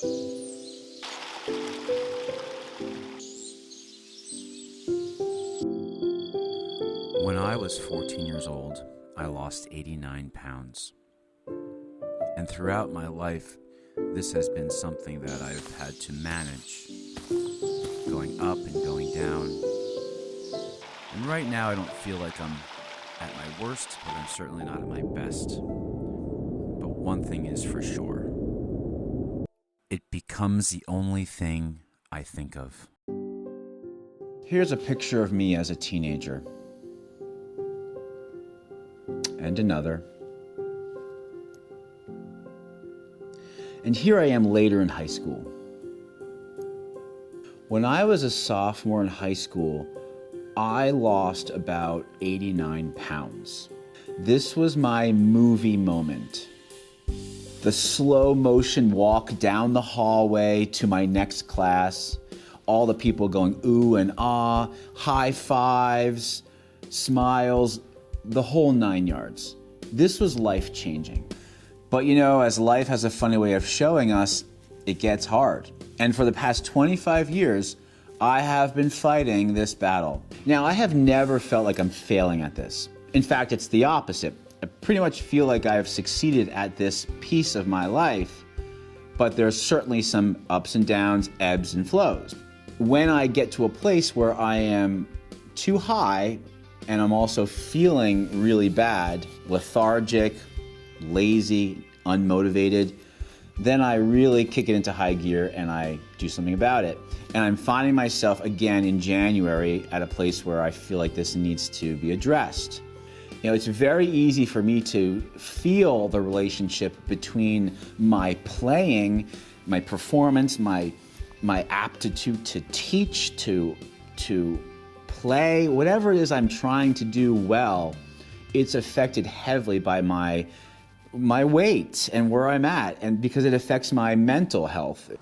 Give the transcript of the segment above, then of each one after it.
When I was 14 years old, I lost 89 pounds. And throughout my life, this has been something that I've had to manage, going up and going down. And right now, I don't feel like I'm at my worst, but I'm certainly not at my best. But one thing is for sure. It becomes the only thing I think of. Here's a picture of me as a teenager. And another. And here I am later in high school. When I was a sophomore in high school, I lost about 89 pounds. This was my movie moment. The slow motion walk down the hallway to my next class, all the people going ooh and ah, high fives, smiles, the whole 9 yards. This was life-changing. But you know, as life has a funny way of showing us, it gets hard. And for the past 25 years, I have been fighting this battle. Now, I have never felt like I'm failing at this. In fact, it's the opposite. I pretty much feel like I have succeeded at this piece of my life, but there's certainly some ups and downs, ebbs and flows. When I get to a place where I am too high, and I'm also feeling really bad, lethargic, lazy, unmotivated, then I really kick it into high gear and I do something about it. And I'm finding myself again in January at a place where I feel like this needs to be addressed. You know, it's very easy for me to feel the relationship between my playing, my performance, my aptitude to teach, to play, whatever it is I'm trying to do well, it's affected heavily by my weight and where I'm at, and because it affects my mental health.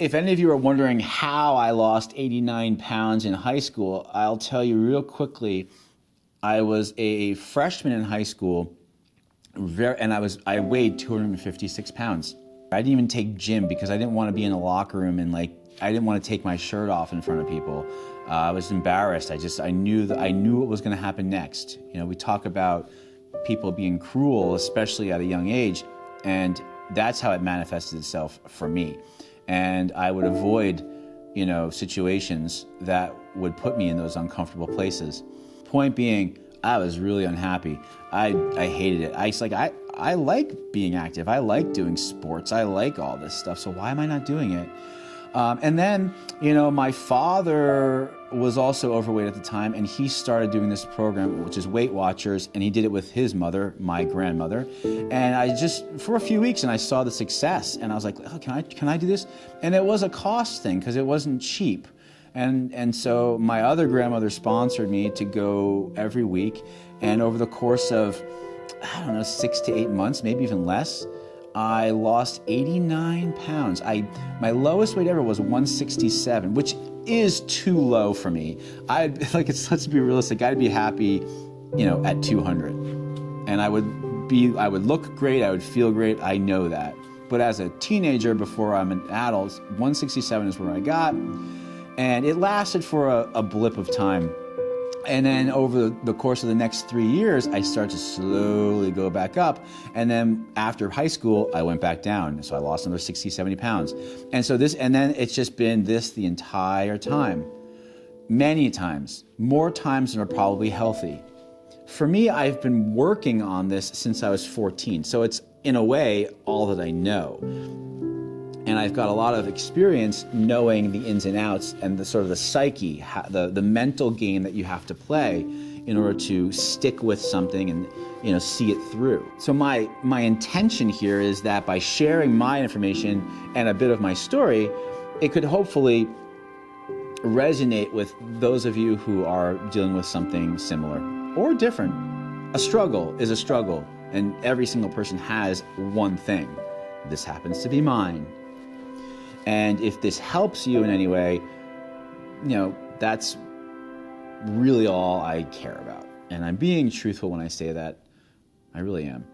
If any of you are wondering how I lost 89 pounds in high school, I'll tell you real quickly. I was a freshman in high school, and I weighed 256 pounds. I didn't even take gym because I didn't want to be in a locker room and I didn't want to take my shirt off in front of people. I was embarrassed. I knew what was going to happen next. You know, we talk about people being cruel, especially at a young age, and that's how it manifested itself for me. And I would avoid, situations that would put me in those uncomfortable places. Point being, I was really unhappy. I hated it. I like being active. I like doing sports. I like all this stuff. So why am I not doing it? And then, my father was also overweight at the time, and he started doing this program, which is Weight Watchers, and he did it with his mother, my grandmother. And I just, for a few weeks, and I saw the success, and I was like, oh, can I do this? And it was a cost thing, because it wasn't cheap. And so my other grandmother sponsored me to go every week, and over the course of, 6 to 8 months, maybe even less, I lost 89 pounds. My lowest weight ever was 167, which is too low for me. Let's be realistic. I'd be happy, at 200, and I would look great. I would feel great. I know that. But as a teenager, before I'm an adult, 167 is where I got, and it lasted for a blip of time. And then over the course of the next 3 years, I started to slowly go back up. And then after high school, I went back down. So I lost another 60, 70 pounds. And then it's just been this the entire time. Many times, more times than are probably healthy. For me, I've been working on this since I was 14. So it's, in a way, all that I know. And I've got a lot of experience knowing the ins and outs and the sort of the psyche, the mental game that you have to play in order to stick with something and see it through. So my intention here is that by sharing my information and a bit of my story, it could hopefully resonate with those of you who are dealing with something similar or different. A struggle is a struggle, and every single person has one thing. This happens to be mine. And if this helps you in any way, that's really all I care about. And I'm being truthful when I say that. I really am.